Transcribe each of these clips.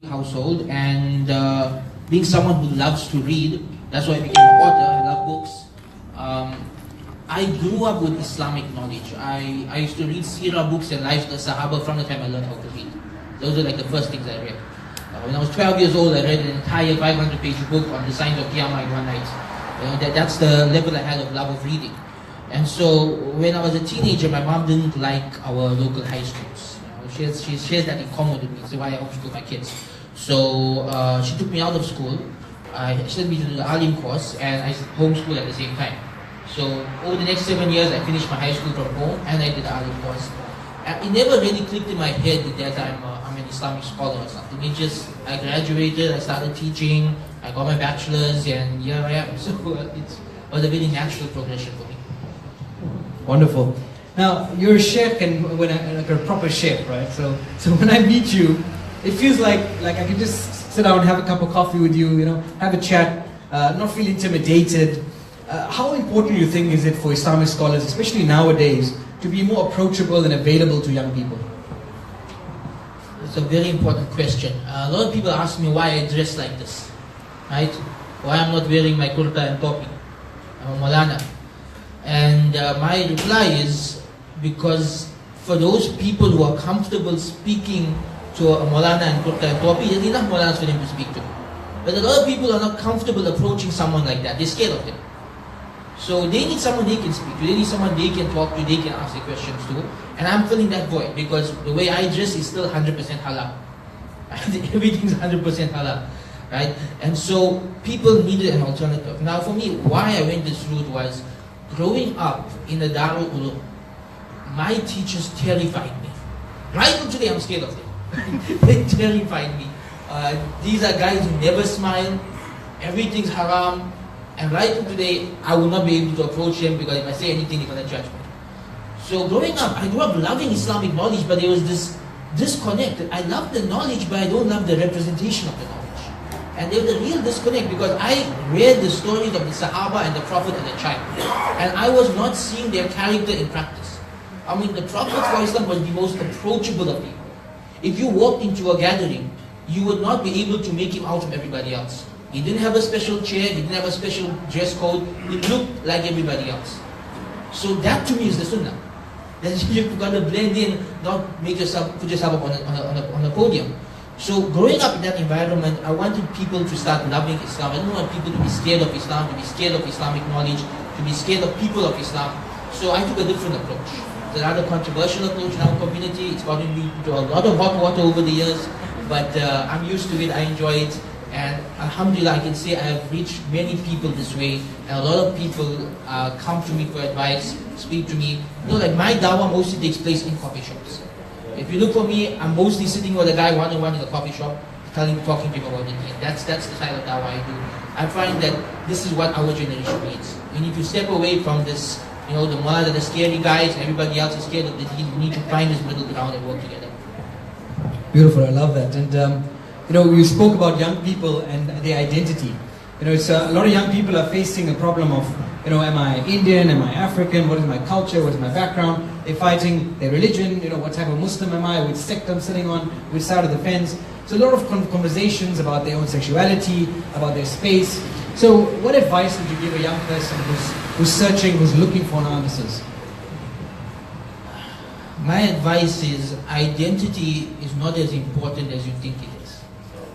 household, and being someone who loves to read, that's why I became an author. I love books. I grew up with Islamic knowledge. I used to read Seerah books and lives of the Sahaba from the time I learned how to read. Those are like the first things I read. When I was 12 years old, I read an entire 500-page book on the signs of Qiyamah in one night. That's the level I had of love of reading. And so when I was a teenager, my mom didn't like our local high schools. She shares that in common with me. That's why I homeschool my kids. So she took me out of school. She sent me to the Alim course, and I homeschooled at the same time. So over the next 7 years, I finished my high school from home, and I did the Alim course. It never really clicked in my head that I'm an Islamic scholar or something. It just, I graduated, I started teaching, I got my bachelor's, and here I am. So it was a very natural progression for me. Wonderful. Now, you're a sheikh, and like a proper sheikh, right? So when I meet you, it feels like I can just sit down and have a cup of coffee with you, have a chat, not feel intimidated. How important do you think is it for Islamic scholars, especially nowadays, to be more approachable and available to young people? It's a very important question. A lot of people ask me why I dress like this, right? Why I'm not wearing my kurta and topi. I'm a Maulana. And my reply is because for those people who are comfortable speaking to a Maulana and kurta and topi, there's enough Maulanas for them to speak to. But a lot of people are not comfortable approaching someone like that. They're scared of them. So they need someone they can speak to, they need someone they can talk to, they can ask their questions to. And I'm filling that void because the way I dress is still 100% halal. Everything's 100% halal, right? And so people needed an alternative. Now for me, why I went this route was growing up in the Darul Ulum, my teachers terrified me. Right up today, I'm scared of them. They terrified me. These are guys who never smile, everything's haram. And right up today, I will not be able to approach them because if I say anything, they're going to judge me. So growing up, I grew up loving Islamic knowledge, but there was this disconnect. I love the knowledge, but I don't love the representation of the knowledge. And there was a real disconnect because I read the stories of the Sahaba and the Prophet as a child. And I was not seeing their character in practice. I mean, the Prophet, for Islam, was the most approachable of people. If you walked into a gathering, you would not be able to make him out from everybody else. He didn't have a special chair, he didn't have a special dress code, he looked like everybody else. So that to me is the sunnah. That you've got to blend in, not put yourself up on a podium. So growing up in that environment, I wanted people to start loving Islam. I didn't want people to be scared of Islam, to be scared of Islamic knowledge, to be scared of people of Islam. So I took a different approach. It's a rather controversial approach in our community. It's gotten me into a lot of hot water over the years, but I'm used to it, I enjoy it. And alhamdulillah, I can say I have reached many people this way, and a lot of people come to me for advice, speak to me. Like my dawah mostly takes place in coffee shops. If you look for me, I'm mostly sitting with a guy one-on-one in a coffee shop, talking to people about it. That's the style of dawah I do. I find that this is what our generation needs. We need to step away from this, the mullah, the scary guys, and everybody else is scared of the deen. We need to find this middle ground and work together. Beautiful, I love that. And you spoke about young people and their identity. It's a lot of young people are facing a problem of, am I Indian, am I African, what is my culture, what is my background? They're fighting their religion, what type of Muslim am I, which sect I'm sitting on, which side of the fence. So a lot of conversations about their own sexuality, about their space. So what advice would you give a young person who's searching, who's looking for answers? My advice is identity is not as important as you think it is.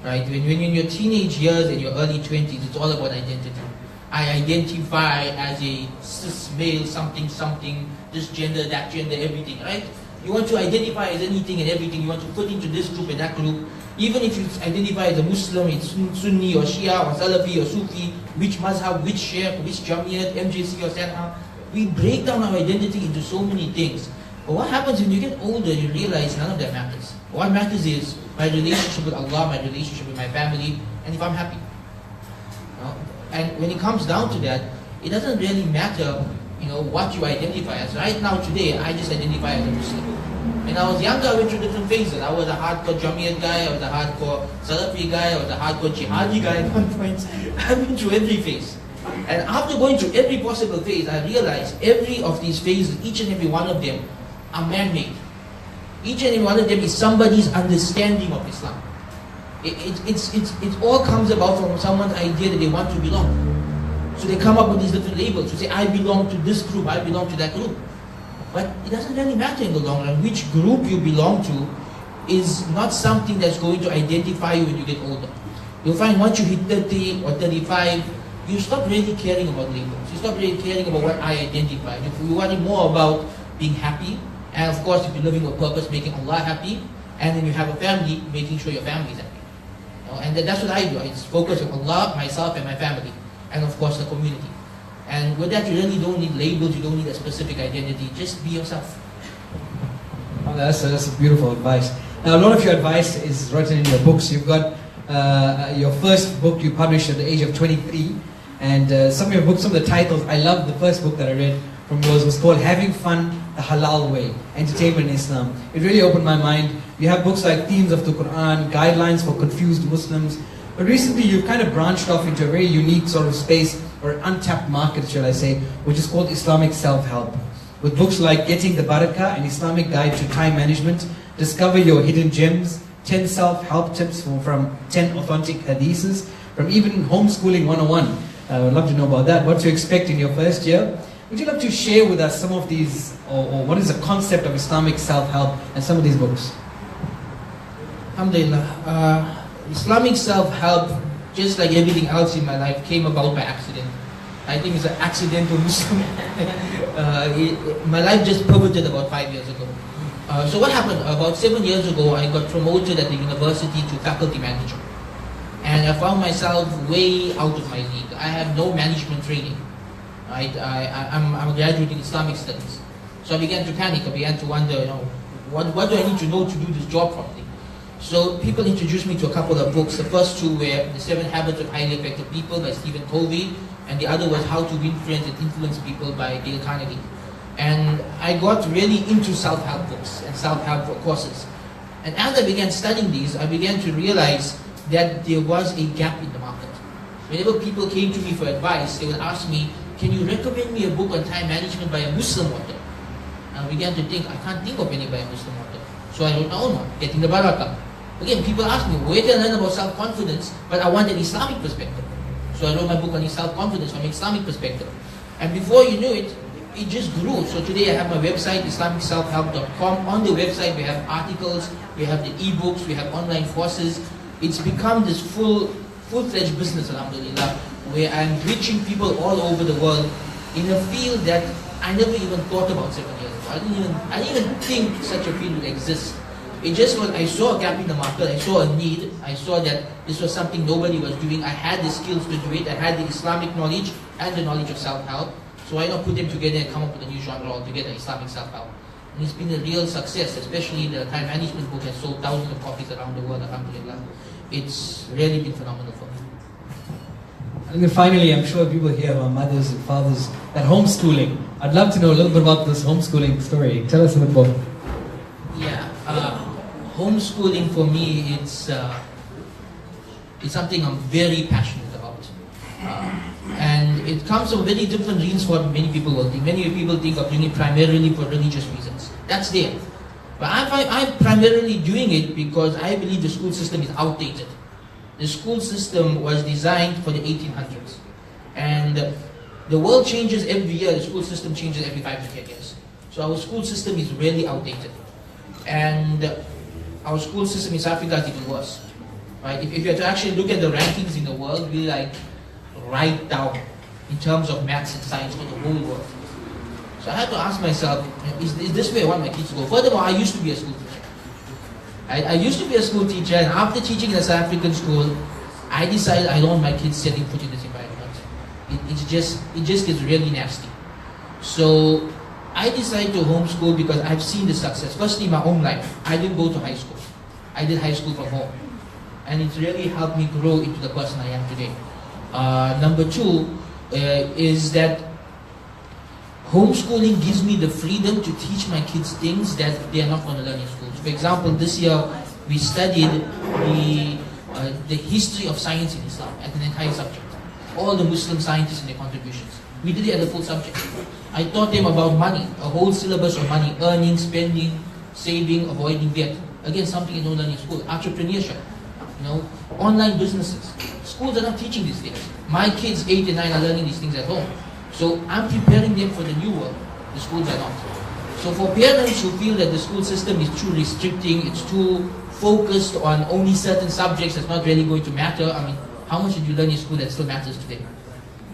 Right? When you're in your teenage years and your early 20s, it's all about identity. I identify as a cis male, something, this gender, that gender, everything, right? You want to identify as anything and everything. You want to put into this group and that group. Even if you identify as a Muslim, it's Sunni or Shia or Salafi or Sufi, which mazhab, which sheikh, which Jamiyat, MJC or Sanha. We break down our identity into so many things. But what happens when you get older, you realize none of that matters. What matters is my relationship with Allah, my relationship with my family, and if I'm happy. And when it comes down to that, it doesn't really matter, what you identify as. Right now, today, I just identify as a Muslim. When I was younger, I went through different phases. I was a hardcore Jamiyat guy, I was a hardcore Salafi guy, I was a hardcore Jihadi guy at one point. I've been through every phase. And after going through every possible phase, I realized every of these phases, each and every one of them, are man-made. Each and every one of them is somebody's understanding of Islam. It all comes about from someone's idea that they want to belong. So they come up with these different labels. You say, I belong to this group, I belong to that group. But it doesn't really matter in the long run. Which group you belong to is not something that's going to identify you when you get older. You'll find once you hit 30 or 35, you stop really caring about labels. You stop really caring about what I identify. You worry more about being happy, and of course if you're living with purpose, making Allah happy, and then you have a family, making sure your family is happy. You know, and that's what I do. I just focus on Allah, myself, and my family, and of course the community. And with that, you really don't need labels, you don't need a specific identity, just be yourself. Oh, that's beautiful advice. Now, a lot of your advice is written in your books. You've got your first book you published at the age of 23, and some of your books, some of the titles, I love the first book that I read from yours was called Having Fun the Halal Way, Entertainment in Islam. It really opened my mind. You have books like Themes of the Quran, Guidelines for Confused Muslims, but recently you've kind of branched off into a very unique sort of space, or untapped market, shall I say, which is called Islamic Self Help. With books like Getting the Barakah, an Islamic Guide to Time Management, Discover Your Hidden Gems, 10 Self-Help Tips from 10 Authentic Hadiths, from even Homeschooling 101. I would love to know about that, what to expect in your first year. Would you love to share with us some of these, or what is the concept of Islamic Self-Help and some of these books? Alhamdulillah. Islamic Self-Help, just like everything else in my life, came about by accident. I think it's an accidental Muslim. My life just pivoted about 5 years ago. So what happened? About 7 years ago, I got promoted at the university to faculty manager. And I found myself way out of my league. I have no management training. Right? I'm a graduate in Islamic studies. So I began to panic. I began to wonder, what do I need to know to do this job properly? So people introduced me to a couple of books. The first two were The 7 Habits of Highly Effective People by Stephen Covey, and the other was How to Win Friends and Influence People by Dale Carnegie. And I got really into self-help books and self-help courses. And as I began studying these, I began to realize that there was a gap in the market. Whenever people came to me for advice, they would ask me, can you recommend me a book on time management by a Muslim author? And I began to think, I can't think of any by a Muslim author. So I wrote my own one, Getting the Barakah. Again, people ask me, where can I learn about self-confidence? But I want an Islamic perspective. So I wrote my book on self-confidence from an Islamic perspective. And before you knew it, it just grew. So today I have my website, IslamicSelfHelp.com. On the website we have articles, we have the e-books, we have online courses. It's become this full-fledged business, alhamdulillah, where I'm reaching people all over the world in a field that I never even thought about 7 years ago. I didn't even think such a field would exist. It just was, I saw a gap in the market, I saw a need, I saw that this was something nobody was doing, I had the skills to do it, I had the Islamic knowledge and the knowledge of self-help, so why not put them together and come up with a new genre altogether, Islamic self-help. And it's been a real success, especially the time management book has sold thousands of copies around the world, alhamdulillah. It's really been phenomenal for me. And then finally, I'm sure people here are mothers and fathers at homeschooling. I'd love to know a little bit about this homeschooling story. Tell us a bit more. Yeah. Homeschooling for me, it's something I'm very passionate about. And it comes from very different reasons for many people will think. Many people think of doing it primarily for religious reasons. That's there. But I'm primarily doing it because I believe the school system is outdated. The school system was designed for the 1800s. And the world changes every year, the school system changes every 5 to 10 years. So our school system is really outdated. And our school system in South Africa is even worse. Right? If you have to actually look at the rankings in the world, we're like right down in terms of maths and science for the whole world. So I had to ask myself, is this where I want my kids to go? Furthermore, I used to be a school teacher. I used to be a school teacher, and after teaching in a South African school, I decided I don't want my kids setting foot in this environment. It just gets really nasty. So I decided to homeschool because I've seen the success. Firstly, in my own life, I didn't go to high school. I did high school from home. And it's really helped me grow into the person I am today. Number two is that homeschooling gives me the freedom to teach my kids things that they are not going to learn in schools. For example, this year we studied the history of science in Islam as an entire subject. All the Muslim scientists and their contributions. We did it as a full subject. I taught them about money, a whole syllabus of money, earning, spending, saving, avoiding debt. Again, something you don't learn in school. Entrepreneurship. online businesses. Schools are not teaching these things. My kids, 8 and 9, are learning these things at home. So I'm preparing them for the new world. The schools are not. So for parents who feel that the school system is too restricting, it's too focused on only certain subjects that's not really going to matter. I mean, how much did you learn in school that still matters today?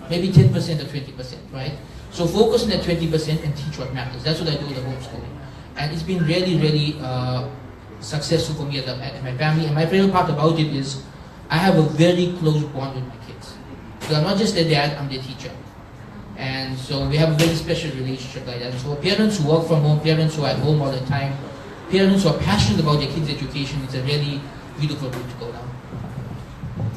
Maybe 10% or 20%, right? So focus on that 20% and teach what matters. That's what I do with the homeschooling. And it's been really, really successful for me and my family. And my favorite part about it is I have a very close bond with my kids. So I'm not just their dad, I'm their teacher. And so we have a very special relationship like that. And so parents who work from home, parents who are at home all the time, parents who are passionate about their kids' education, it's a really beautiful route to go down.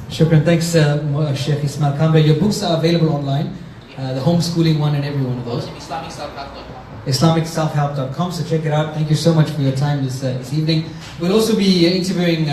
Shukran. Thanks, Shaykh Ismail Kamdar. Your books are available online, the homeschooling one and every one of those. IslamicSelfHelp.com. IslamicSelfHelp.com. So check it out. Thank you so much for your time this evening. We'll also be interviewing